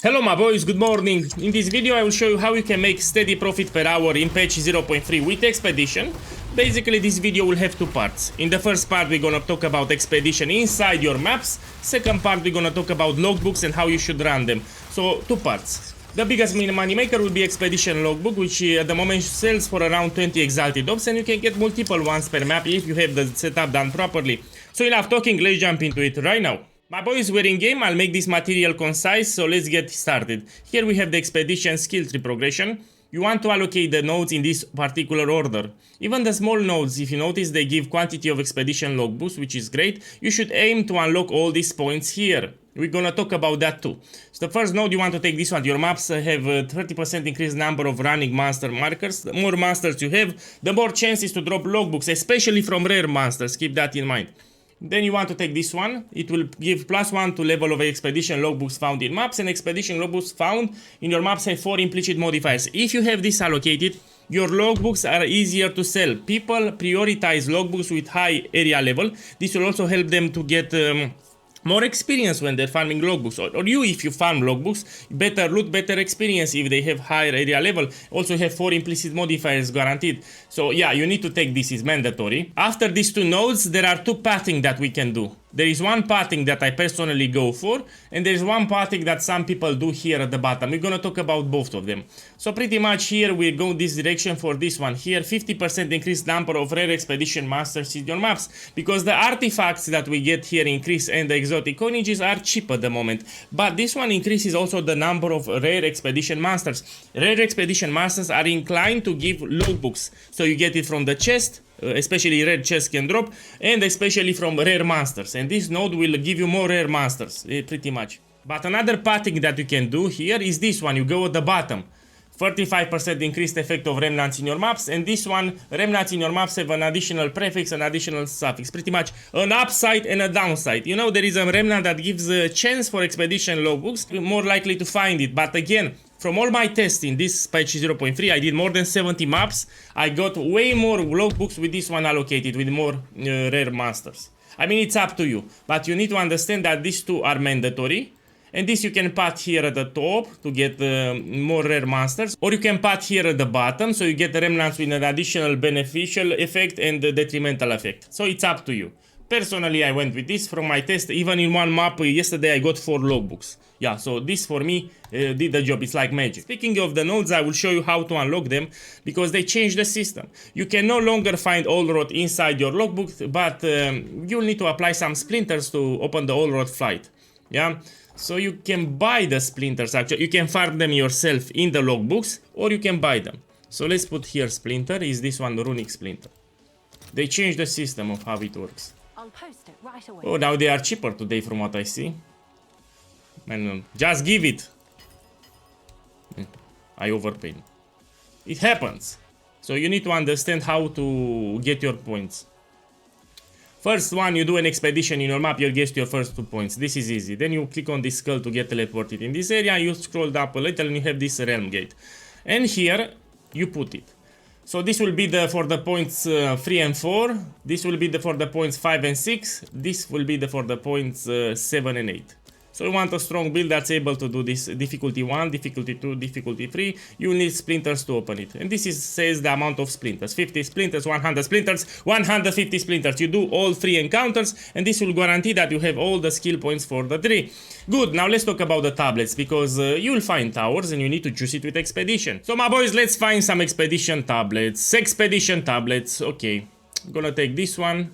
Hello my boys, good morning. In this video I will show you how you can make steady profit per hour in patch 0.3 with Expedition. Basically this video will have two parts. In the first part we're gonna talk about Expedition inside your maps. Second part we're gonna talk about logbooks and how you should run them. So two parts. The biggest money maker will be Expedition logbook, which at the moment sells for around 20 exalted orbs, and you can get multiple ones per map if you have the setup done properly. So enough talking, let's jump into it right now. My boys, we're in game. I'll make this material concise, so let's get started. Here we have the Expedition skill tree progression. You want to allocate the nodes in this particular order. Even the small nodes, if you notice, they give quantity of Expedition log boost, which is great. You should aim to unlock all these points here. We're gonna talk about that too. So the first node, you want to take this one. Your maps have a 30% increased number of running monster markers. The more monsters you have, the more chances to drop logbooks, especially from rare monsters. Keep that in mind. Then you want to take this one. It will give +1 to level of Expedition logbooks found in maps, and Expedition logbooks found in your maps have 4 implicit modifiers. If you have this allocated, your logbooks are easier to sell. People prioritize logbooks with high area level. This will also help them to get more experience when they're farming logbooks, or you, if you farm logbooks, better loot, better experience if they have higher area level. Also have 4 implicit modifiers guaranteed. So yeah, you need to take this, is mandatory. After these two nodes, there are two pathing that we can do. There is one pathing that I personally go for, and there is one pathing that some people do here at the bottom. We're gonna talk about both of them. So pretty much here we go this direction for this one here. 50% increased number of rare Expedition masters in your maps, because the artifacts that we get here increase and the exotic coinages are cheap at the moment. But this one increases also the number of rare Expedition masters. Rare Expedition masters are inclined to give logbooks, so you get it from the chest. Especially rare chests can drop, and especially from rare monsters, and this node will give you more rare monsters, pretty much. But another pathing that you can do here is this one. You go at the bottom, 35% increased effect of remnants in your maps, and this one, remnants in your maps have an additional prefix, an additional suffix, pretty much an upside and a downside. You know, there is a remnant that gives a chance for Expedition logbooks, more likely to find it, but again, from all my testing, this patch 0.3, I did more than 70 maps. I got way more logbooks with this one allocated, with more rare monsters. I mean, it's up to you, but you need to understand that these two are mandatory. And this you can put here at the top to get more rare monsters, or you can put here at the bottom, so you get the remnants with an additional beneficial effect and the detrimental effect. So it's up to you. Personally, I went with this from my test. Even in one map yesterday, I got 4 logbooks. Yeah, so this for me did the job. It's like magic. Speaking of the nodes, I will show you how to unlock them, because they changed the system. You can no longer find all rot inside your logbook, but you'll need to apply some splinters to open the all rot flight. Yeah, so you can buy the splinters. Actually, you can farm them yourself in the logbooks, or you can buy them. So let's put here splinter. Is this one the runic splinter? They changed the system of how it works. I'll post it right away. Oh, now they are cheaper today from what I see. Man, just give it. I overpaid. It happens. So you need to understand how to get your points. First one, you do an expedition in your map, you'll get your first 2 points. This is easy. Then you click on this skull to get teleported in this area. You scroll up a little and you have this realm gate. And here, you put it. So this will be for the points 3 and 4. This will be for the points 5 and 6. This will be for the points 7 and 8. So you want a strong build that's able to do this difficulty 1, difficulty 2, difficulty 3. You need splinters to open it. And this says the amount of splinters. 50 splinters, 100 splinters, 150 splinters. You do all 3 encounters, and this will guarantee that you have all the skill points for the 3. Good, now let's talk about the tablets, because you'll find towers and you need to choose it with Expedition. So my boys, let's find some Expedition tablets. Expedition tablets, okay. I'm gonna take this one.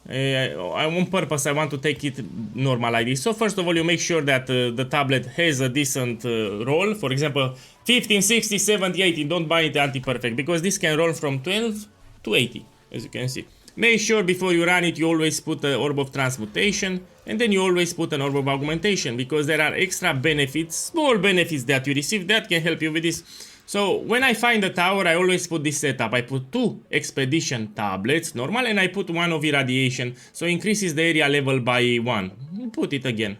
On purpose I want to take it normal like this. So first of all, you make sure that the tablet has a decent roll. For example, 15, 60, 70, 80. Don't buy it anti-perfect, because this can roll from 12 to 80, as you can see. Make sure before you run it, you always put an orb of transmutation, and then you always put an orb of augmentation, because there are extra benefits, small benefits that you receive that can help you with this. So when I find a tower, I always put this setup. I put 2 Expedition tablets, normal, and I put 1 of irradiation, so increases the area level by 1. Put it again.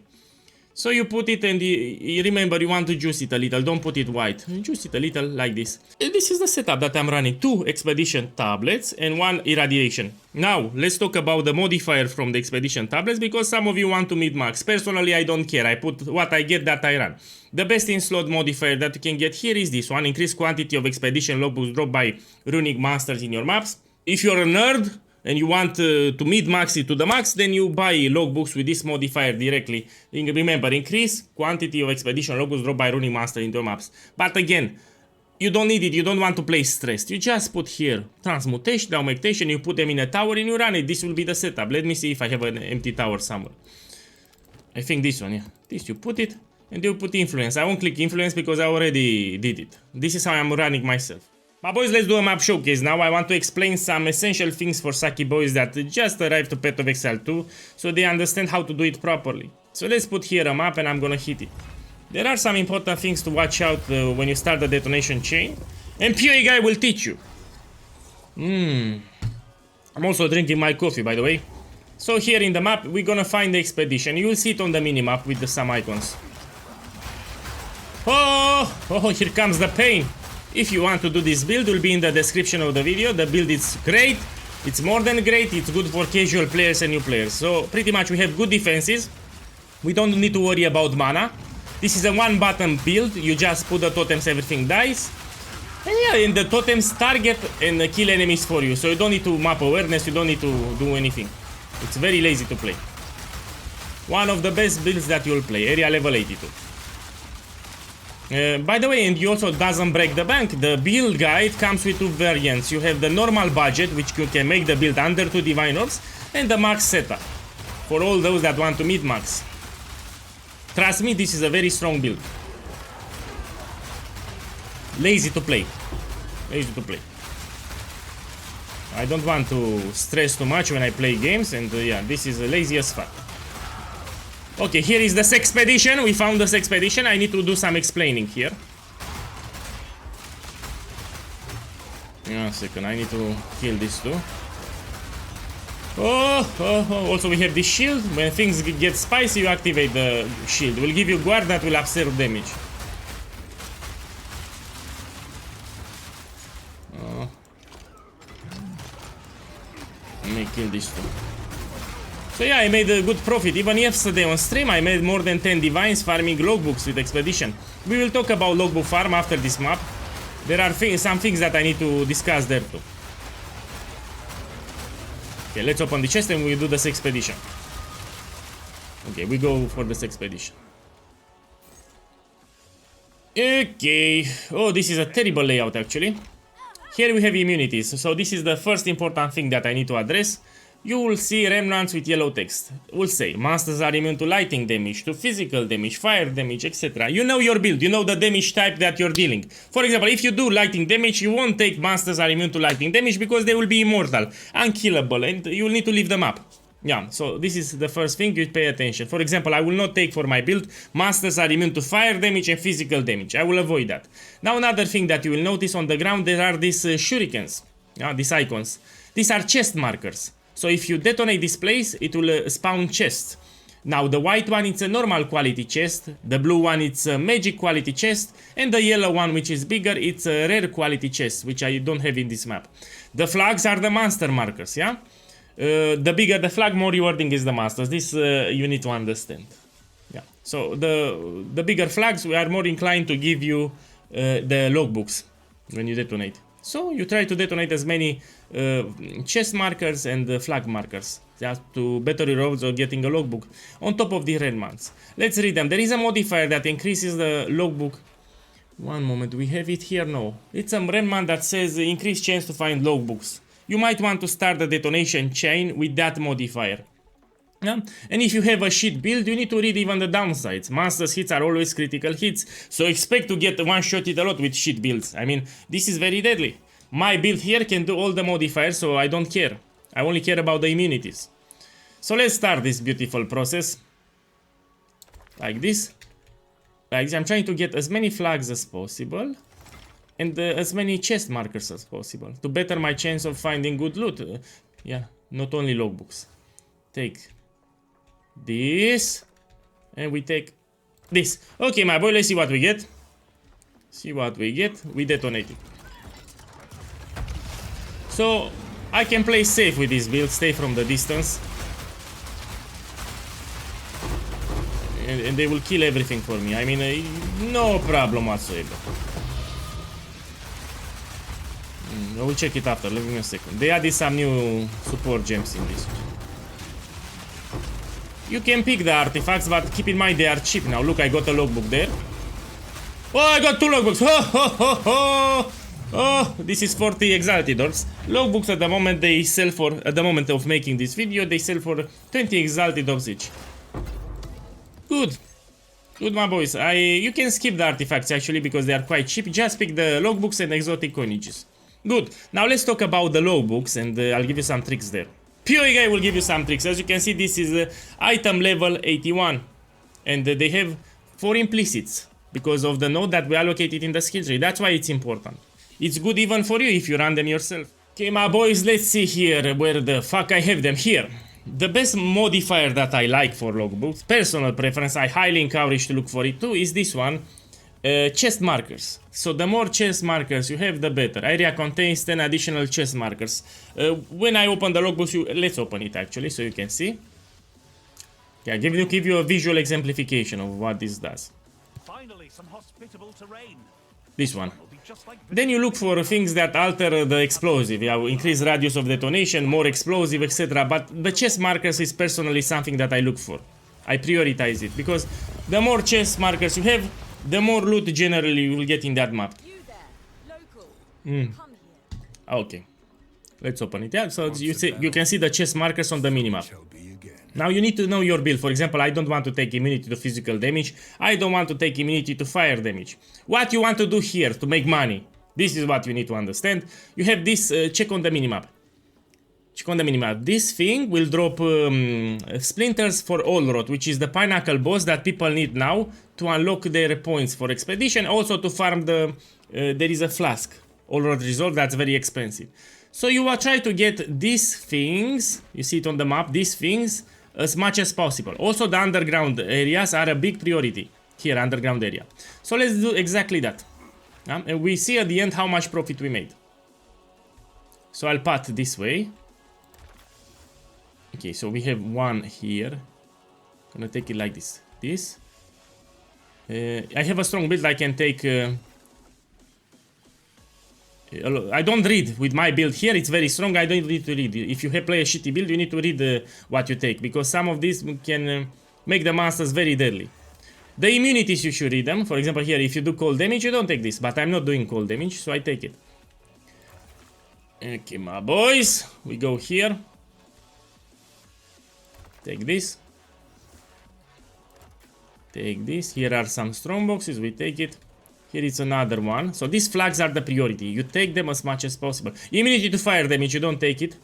So you put it and you remember you want to juice it a little, don't put it white. Juice it a little like this. And this is the setup that I'm running. 2 expedition tablets and 1 irradiation. Now, let's talk about the modifier from the expedition tablets because some of you want to mid-max. Personally, I don't care. I put what I get that I run. The best in-slot modifier that you can get here is this one. Increase quantity of expedition logbooks dropped by runic monsters in your maps. If you're a nerd, and you want to mid-max it to the max, then you buy logbooks with this modifier directly. Remember, increase quantity of expedition logbooks dropped by running master into your maps. But again, you don't need it, you don't want to play stressed. You just put here transmutation, augmentation, you put them in a tower and you run it. This will be the setup. Let me see if I have an empty tower somewhere. I think this one, yeah. This you put it, and you put influence. I won't click influence because I already did it. This is how I'm running myself. But boys, let's do a map showcase now. I want to explain some essential things for Saki boys that just arrived to Path of Exile 2, so they understand how to do it properly. So let's put here a map and I'm gonna hit it. There are some important things to watch out when you start the detonation chain, and PoE guy will teach you. I'm also drinking my coffee, by the way. So here in the map, we're gonna find the expedition. You will see it on the minimap with some icons. Oh, here comes the pain. If you want to do this build, it will be in the description of the video. The build is great, it's more than great, it's good for casual players and new players. So pretty much we have good defenses. We don't need to worry about mana. This is a one button build, you just put the totems, everything dies. And yeah, and the totems target and kill enemies for you. So you don't need to map awareness, you don't need to do anything. It's very lazy to play. One of the best builds that you'll play, area level 82. By the way, and you also doesn't break the bank, the build guide comes with 2 variants. You have the normal budget, which you can make the build under 2 divine orbs, and the max setup, for all those that want to mid-max. Trust me, this is a very strong build. Lazy to play. Lazy to play. I don't want to stress too much when I play games, and yeah, this is lazy as fuck. Okay, here is the Sexpedition. We found the Sexpedition. I need to do some explaining here. Yeah, a second. I need to kill these two. Oh. Also, we have this shield. When things get spicy, you activate the shield. Will give you guard that will absorb damage. Let me kill these two. So yeah, I made a good profit. Even yesterday on stream, I made more than 10 divines farming logbooks with Expedition. We will talk about logbook farm after this map. There are some things that I need to discuss there too. Okay, let's open the chest and we do this Expedition. Okay, we go for this Expedition. Okay. Oh, this is a terrible layout actually. Here we have immunities. So this is the first important thing that I need to address. You will see remnants with yellow text. Will say monsters are immune to lightning damage, to physical damage, fire damage, etc. You know your build, you know the damage type that you're dealing. For example, if you do lightning damage, you won't take monsters are immune to lightning damage because they will be immortal, unkillable, and you will need to leave them up. Yeah, so this is the first thing you pay attention. For example, I will not take for my build monsters are immune to fire damage and physical damage. I will avoid that. Now another thing that you will notice on the ground, there are these shurikens, these icons. These are chest markers. So if you detonate this place, it will spawn chests. Now the white one, it's a normal quality chest, the blue one, it's a magic quality chest, and the yellow one, which is bigger, it's a rare quality chest, which I don't have in this map. The flags are the monster markers, yeah? The bigger the flag, more rewarding is the monsters. This you need to understand. Yeah. So the bigger flags, we are more inclined to give you the logbooks when you detonate. So you try to detonate as many chest markers and flag markers just to better your odds of getting a logbook on top of the remnants. Let's read them. There is a modifier that increases the logbook. One moment, we have it here? No. It's a remnant that says increased chance to find logbooks. You might want to start the detonation chain with that modifier. Yeah? And if you have a shit build, you need to read even the downsides. Monsters hits are always critical hits, so expect to get one-shotted a lot with shit builds. I mean, this is very deadly. My build here can do all the modifiers, so I don't care. I only care about the immunities. So let's start this beautiful process. Like this. Like this. I'm trying to get as many flags as possible. And as many chest markers as possible. To better my chance of finding good loot. Yeah, not only logbooks. Take this. And we take This. Okay, my boy, let's see what we get. See what we get. We detonated. So, I can play safe with this build, stay from the distance. And they will kill everything for me. I mean, no problem whatsoever. I will check it after, give me a second. They added some new support gems in this. You can pick the artifacts, but keep in mind they are cheap now. Look, I got a logbook there. Oh, I got 2 logbooks. Oh, this is 40 exalted orbs. Logbooks at the moment they sell for, at the moment of making this video, they sell for 20 exalted orbs each. Good. Good, my boys. You can skip the artifacts actually because they are quite cheap. Just pick the logbooks and exotic coinages. Good. Now let's talk about the logbooks and I'll give you some tricks there. PoE guy will give you some tricks. As you can see, this is item level 81. And they have 4 implicits because of the node that we allocated in the skill tree. That's why it's important. It's good even for you if you run them yourself. Okay, my boys, let's see here where the fuck I have them here. The best modifier that I like for logbooks, personal preference, I highly encourage to look for it too, is this one. Chest markers. So the more chest markers you have, the better. Area contains 10 additional chest markers. When I open the logbooks, let's open it actually so you can see. Okay, I'll give you a visual exemplification of what this does. Finally, some hospitable terrain. This one. Then you look for things that alter the explosive, increase radius of detonation, more explosive, etc. But the chest markers is personally something that I look for. I prioritize it because the more chest markers you have, the more loot generally you will get in that map. You there, local. Come here. Okay, let's open it. Yeah, so you can see the chest markers on the minimap. Now you need to know your build. For example, I don't want to take immunity to physical damage. I don't want to take immunity to fire damage. What you want to do here to make money, this is what you need to understand. You have this, check on the minimap. Check on the minimap. This thing will drop splinters for Allrod, which is the pinnacle boss that people need now to unlock their points for expedition. Also to farm the, there is a flask, Allrod Resolve, that's very expensive. So you will try to get these things, you see it on the map, these things, as much as possible. Also the underground areas are a big priority here, underground area. So let's do exactly that. And we see at the end how much profit we made. So I'll path this way. Okay, so we have one here. Gonna take it like this. This. I have a strong build. I can take. I don't read with my build here. It's very strong. I don't need to read. If you play a shitty build, you need to read what you take because some of these can make the monsters very deadly. The immunities you should read them. For example, here, if you do cold damage, you don't take this. But I'm not doing cold damage, so I take it. Okay, my boys, we go here. Take this. Take this. Here are some strong boxes. We take it. Here is another one. So these flags are the priority. You take them as much as possible. Immunity to fire damage, you don't take it.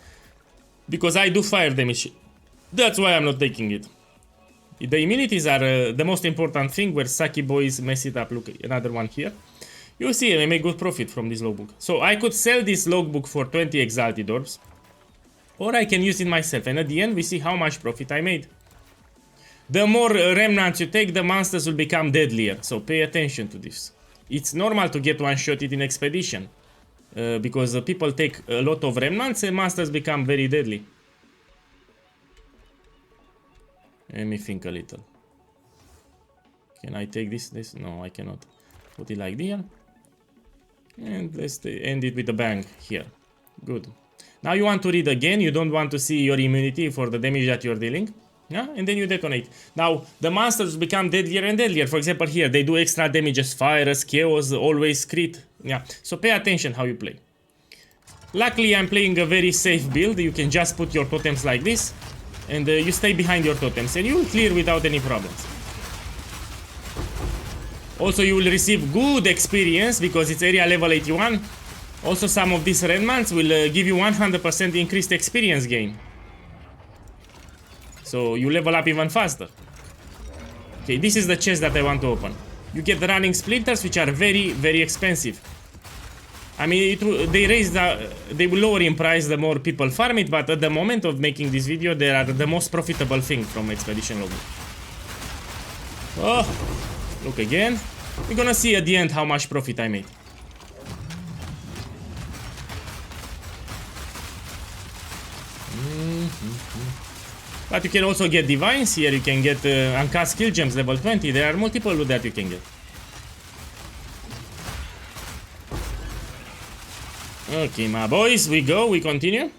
Because I do fire damage. That's why I'm not taking it. The immunities are the most important thing where Saki boys mess it up. Look, another one here. You see, I make good profit from this logbook. So I could sell this logbook for 20 exalted orbs. Or I can use it myself, and at the end we see how much profit I made. The more remnants you take, the monsters will become deadlier, so pay attention to this. It's normal to get one-shotted in expedition, because people take a lot of remnants and monsters become very deadly. Let me think a little. Can I take this? No, I cannot. Put it like there. And let's end it with a bang here. Good. Now you want to read again, you don't want to see your immunity for the damage that you're dealing. Yeah, and then you detonate. Now, the monsters become deadlier and deadlier. For example, here, they do extra damage as fire, as chaos, always crit. Yeah, so pay attention how you play. Luckily, I'm playing a very safe build. You can just put your totems like this. And you stay behind your totems. And you will clear without any problems. Also, you will receive good experience because it's area level 81. Also, some of these remnants will give you 100% increased experience gain. So you level up even faster. Okay, this is the chest that I want to open. You get the running splinters, which are very, very expensive. I mean, they will lower in price the more people farm it, but at the moment of making this video, they are the most profitable thing from Expedition Logbook. Oh, Look again. We're gonna see at the end how much profit I made. But you can also get divines here. You can get uncast skill gems level 20. There are multiple that you can get. Okay, my boys, we go. We continue.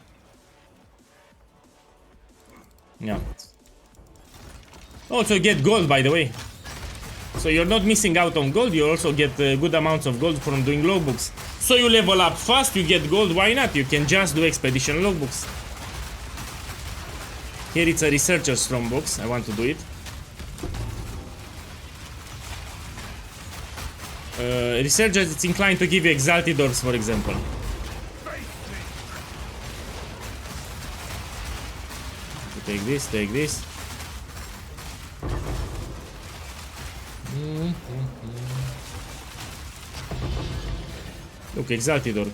Yeah. Also get gold, by the way. So you're not missing out on gold. You also get good amounts of gold from doing logbooks. So you level up fast, you get gold. Why not? You can just do expedition logbooks. Here it's a researcher's from box. I want to do it. Researchers, it's inclined to give you exalted orbs, for example. Take this, take this. Look, exalted orb.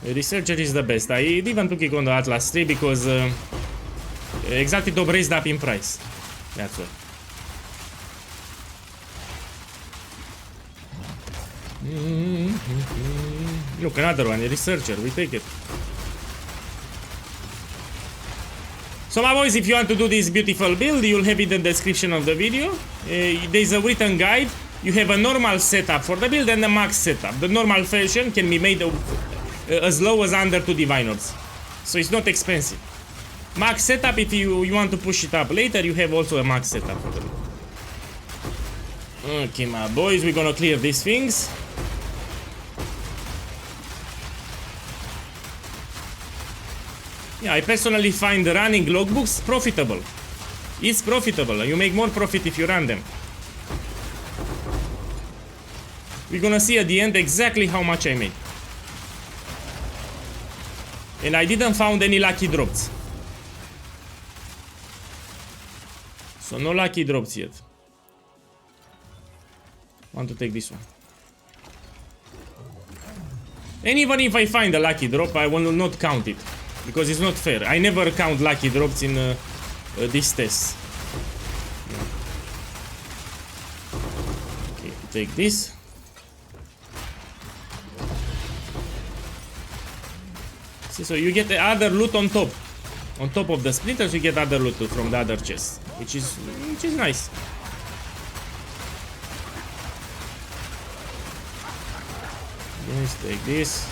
Researcher is the best. I even took it on the Atlas 3 because exalted orb raised up in price. That's why. Look, another one, a researcher. We take it. So my boys, if you want to do this beautiful build, you'll have it in the description of the video. There's a written guide. You have a normal setup for the build and a max setup. The normal version can be made as low as under 2 divine orbs. So it's not expensive. Max setup, if you want to push it up later, you have also a max setup for the build. Okay, my boys, we're gonna clear these things. Yeah, I personally find running logbooks profitable. It's profitable. You make more profit if you run them. We're gonna see at the end exactly how much I made. And I didn't found any lucky drops. So no lucky drops yet. Want to take this one. And even if I find a lucky drop, I will not count it. Because it's not fair. I never count lucky drops in this test. Okay, take this. See, so you get the other loot on top. On top of the splinters, you get other loot from the other chests, which is nice. Let's take this.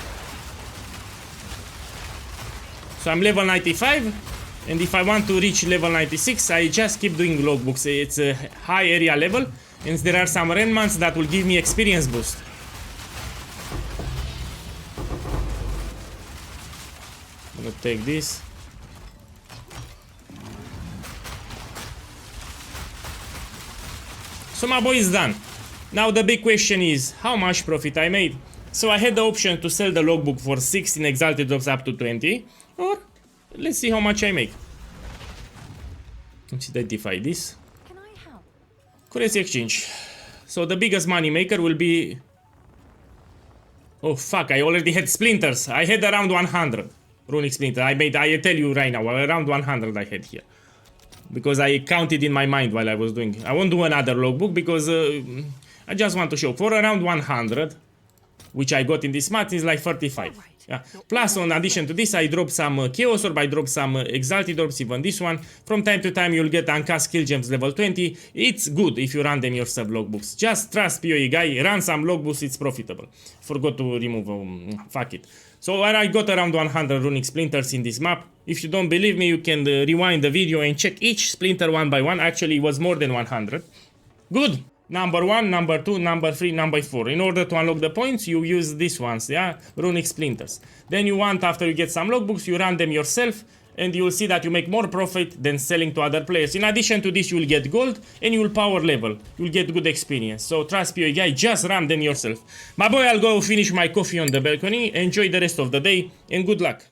So I'm level 95, and if I want to reach level 96, I just keep doing logbooks. It's a high area level, and there are some remnants that will give me experience boost. I'm gonna take this. So my boy is done. Now the big question is, how much profit I made? So I had the option to sell the logbook for 16 exalted drops up to 20. Or let's see how much I make. Let's identify this. Can I help? Currency exchange. So the biggest money maker will be. Oh fuck! I already had splinters. I had around 100 runic splinter. I tell you right now, around 100 I had here because I counted in my mind while I was doing. I won't do another logbook because I just want to show for around 100, which I got in this month is like 35. Yeah. Plus, in addition to this, I dropped some Chaos Orb, I dropped some Exalted Orbs, even this one. From time to time, you'll get uncast skill gems level 20. It's good if you run them yourself logbooks. Just trust PoE guy, run some logbooks, it's profitable. Forgot to remove, fuck it. So I got around 100 runic splinters in this map. If you don't believe me, you can rewind the video and check each splinter one by one. Actually, it was more than 100. Good. Number 1, number 2, number 3, number 4. In order to unlock the points, you use these ones, yeah? Runic splinters. Then you want, after you get some logbooks, you run them yourself, and you will see that you make more profit than selling to other players. In addition to this, you will get gold, and you will power level. You will get good experience. So trust PoE guy, just run them yourself. My boy, I'll go finish my coffee on the balcony. Enjoy the rest of the day, and good luck.